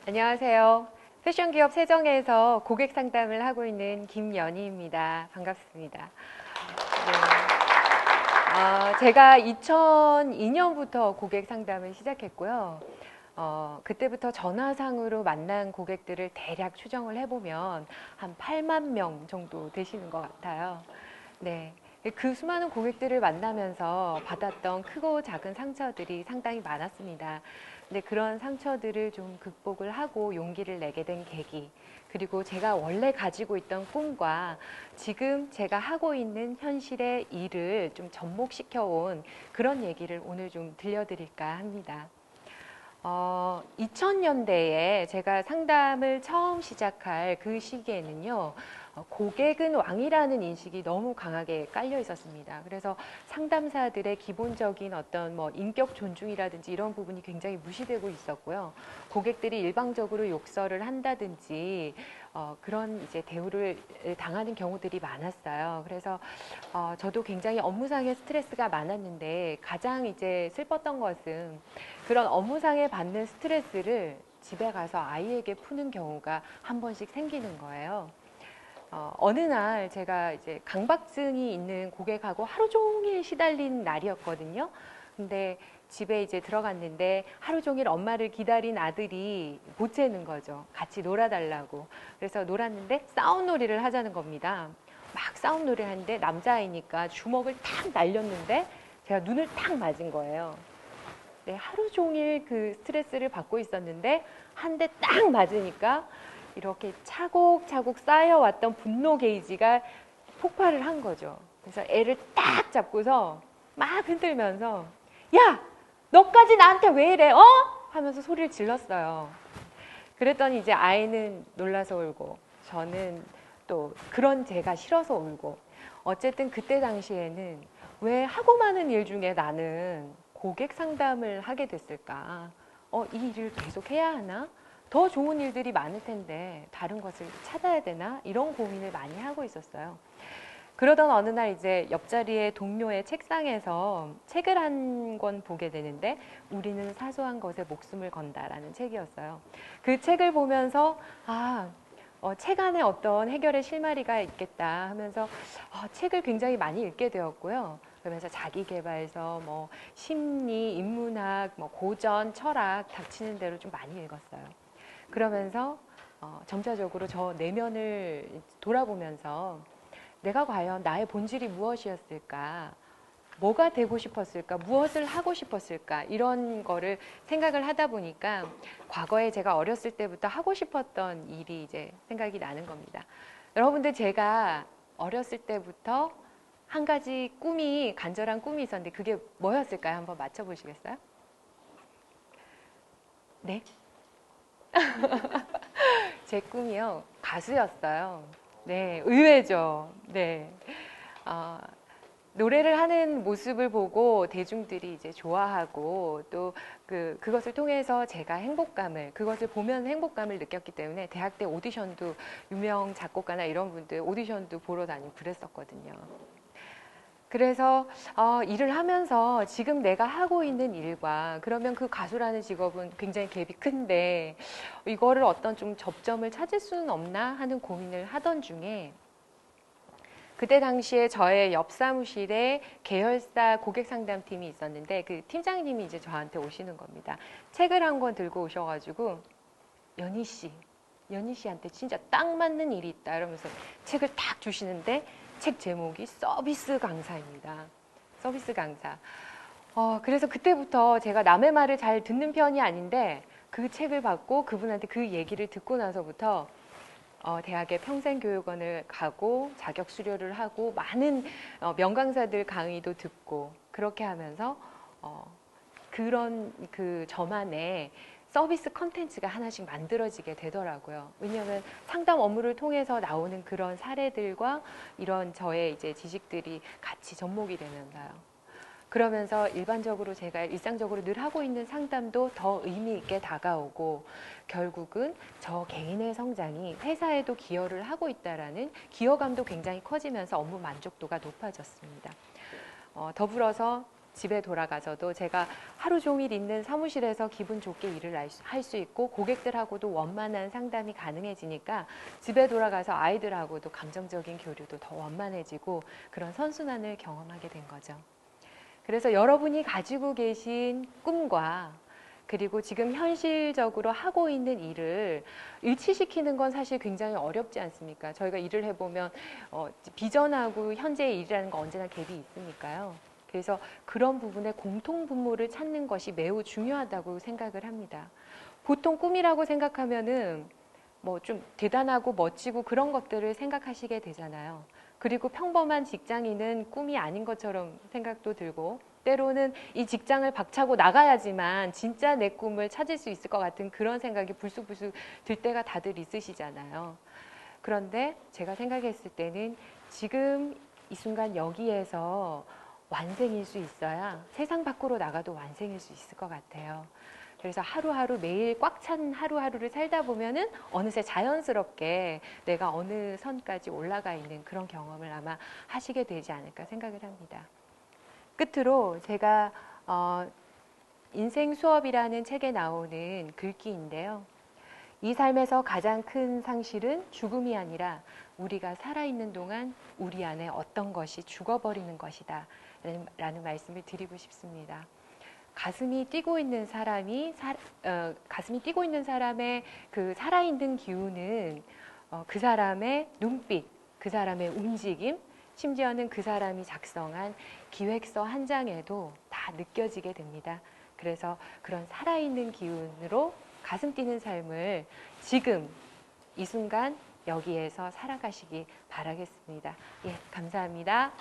안녕하세요. 패션기업 세정에서 고객 상담을 하고 있는 김연희입니다. 반갑습니다. 제가 2002년부터 고객 상담을 시작했고요. 그때부터 전화상으로 만난 고객들을 대략 추정을 해보면 한 8만 명 정도 되시는 것 같아요. 네. 그 수많은 고객들을 만나면서 받았던 크고 작은 상처들이 상당히 많았습니다. 근데 그런 상처들을 좀 극복을 하고 용기를 내게 된 계기, 그리고 제가 원래 가지고 있던 꿈과 지금 제가 하고 있는 현실의 일을 좀 접목시켜 온 그런 얘기를 오늘 좀 들려드릴까 합니다. 2000년대에 제가 상담을 처음 시작할 그 시기에는요, 고객은 왕이라는 인식이 너무 강하게 깔려 있었습니다. 그래서 상담사들의 기본적인 어떤 인격 존중이라든지 이런 부분이 굉장히 무시되고 있었고요. 고객들이 일방적으로 욕설을 한다든지 그런 이제 대우를 당하는 경우들이 많았어요. 그래서 저도 굉장히 업무상의 스트레스가 많았는데 가장 이제 슬펐던 것은 그런 업무상에 받는 스트레스를 집에 가서 아이에게 푸는 경우가 한 번씩 생기는 거예요. 어느 날 제가 이제 강박증이 있는 고객하고 하루 종일 시달린 날이었거든요. 근데 집에 이제 들어갔는데 하루 종일 엄마를 기다린 아들이 보채는 거죠. 같이 놀아달라고. 그래서 놀았는데 싸움놀이를 하자는 겁니다. 막 싸움놀이를 하는데 남자아이니까 주먹을 탁 날렸는데 제가 눈을 탁 맞은 거예요. 네, 하루 종일 그 스트레스를 받고 있었는데 한 대 딱 맞으니까 이렇게 차곡차곡 쌓여왔던 분노 게이지가 폭발을 한 거죠. 그래서 애를 딱 잡고서 막 흔들면서 야! 너까지 나한테 왜 이래? 어? 하면서 소리를 질렀어요. 그랬더니 이제 아이는 놀라서 울고 저는 또 그런 제가 싫어서 울고 어쨌든 그때 당시에는 왜 하고 많은 일 중에 나는 고객 상담을 하게 됐을까? 이 일을 계속 해야 하나? 더 좋은 일들이 많을 텐데 다른 것을 찾아야 되나? 이런 고민을 많이 하고 있었어요. 그러던 어느 날 이제 옆자리의 동료의 책상에서 책을 한 권 보게 되는데 우리는 사소한 것에 목숨을 건다라는 책이었어요. 그 책을 보면서 책 안에 어떤 해결의 실마리가 있겠다 하면서 책을 굉장히 많이 읽게 되었고요. 그러면서 자기계발서, 심리, 인문학, 고전, 철학 닥치는 대로 좀 많이 읽었어요. 그러면서 점차적으로 저 내면을 돌아보면서 내가 과연 나의 본질이 무엇이었을까? 뭐가 되고 싶었을까? 무엇을 하고 싶었을까? 이런 거를 생각을 하다 보니까 과거에 제가 어렸을 때부터 하고 싶었던 일이 이제 생각이 나는 겁니다. 여러분들 제가 어렸을 때부터 한 가지 간절한 꿈이 있었는데 그게 뭐였을까요? 한번 맞춰보시겠어요? 네? 제 꿈이요. 가수였어요. 네, 의외죠. 네. 어, 노래를 하는 모습을 보고 대중들이 이제 좋아하고 또 그것을 통해서 제가 그것을 보면 행복감을 느꼈기 때문에 대학 때 오디션도 유명 작곡가나 이런 분들 오디션도 보러 다니고 그랬었거든요. 그래서 일을 하면서 지금 내가 하고 있는 일과 그러면 그 가수라는 직업은 굉장히 갭이 큰데 이거를 어떤 좀 접점을 찾을 수는 없나 하는 고민을 하던 중에 그때 당시에 저의 옆 사무실에 계열사 고객 상담팀이 있었는데 그 팀장님이 이제 저한테 오시는 겁니다. 책을 한 권 들고 오셔가지고 연희 씨한테 진짜 딱 맞는 일이 있다 이러면서 책을 딱 주시는데 책 제목이 서비스 강사입니다. 서비스 강사. 그래서 그때부터 제가 남의 말을 잘 듣는 편이 아닌데 그 책을 받고 그분한테 그 얘기를 듣고 나서부터 대학의 평생교육원을 가고 자격 수료를 하고 많은 명강사들 강의도 듣고 그렇게 하면서 그런 저만의 서비스 컨텐츠가 하나씩 만들어지게 되더라고요. 왜냐하면 상담 업무를 통해서 나오는 그런 사례들과 이런 저의 이제 지식들이 같이 접목이 되면서요. 그러면서 일반적으로 제가 일상적으로 늘 하고 있는 상담도 더 의미 있게 다가오고 결국은 저 개인의 성장이 회사에도 기여를 하고 있다라는 기여감도 굉장히 커지면서 업무 만족도가 높아졌습니다. 더불어서 집에 돌아가서도 제가 하루 종일 있는 사무실에서 기분 좋게 일을 할 수 있고 고객들하고도 원만한 상담이 가능해지니까 집에 돌아가서 아이들하고도 감정적인 교류도 더 원만해지고 그런 선순환을 경험하게 된 거죠. 그래서 여러분이 가지고 계신 꿈과 그리고 지금 현실적으로 하고 있는 일을 일치시키는 건 사실 굉장히 어렵지 않습니까? 저희가 일을 해보면 비전하고 현재의 일이라는 건 언제나 갭이 있으니까요. 그래서 그런 부분에 공통분모를 찾는 것이 매우 중요하다고 생각을 합니다. 보통 꿈이라고 생각하면은 뭐 좀 대단하고 멋지고 그런 것들을 생각하시게 되잖아요. 그리고 평범한 직장인은 꿈이 아닌 것처럼 생각도 들고 때로는 이 직장을 박차고 나가야지만 진짜 내 꿈을 찾을 수 있을 것 같은 그런 생각이 불쑥불쑥 들 때가 다들 있으시잖아요. 그런데 제가 생각했을 때는 지금 이 순간 여기에서 완생일 수 있어야 세상 밖으로 나가도 완생일 수 있을 것 같아요. 그래서 하루하루 매일 꽉 찬 하루하루를 살다 보면은 어느새 자연스럽게 내가 어느 선까지 올라가 있는 그런 경험을 아마 하시게 되지 않을까 생각을 합니다. 끝으로 제가 인생 수업이라는 책에 나오는 글귀인데요. 이 삶에서 가장 큰 상실은 죽음이 아니라 우리가 살아있는 동안 우리 안에 어떤 것이 죽어버리는 것이다 라는 말씀을 드리고 싶습니다. 가슴이 뛰고 있는 사람의 그 살아있는 기운은 그 사람의 눈빛, 그 사람의 움직임, 심지어는 그 사람이 작성한 기획서 한 장에도 다 느껴지게 됩니다. 그래서 그런 살아있는 기운으로 가슴 뛰는 삶을 지금 이 순간 여기에서 살아가시기 바라겠습니다. 예, 감사합니다.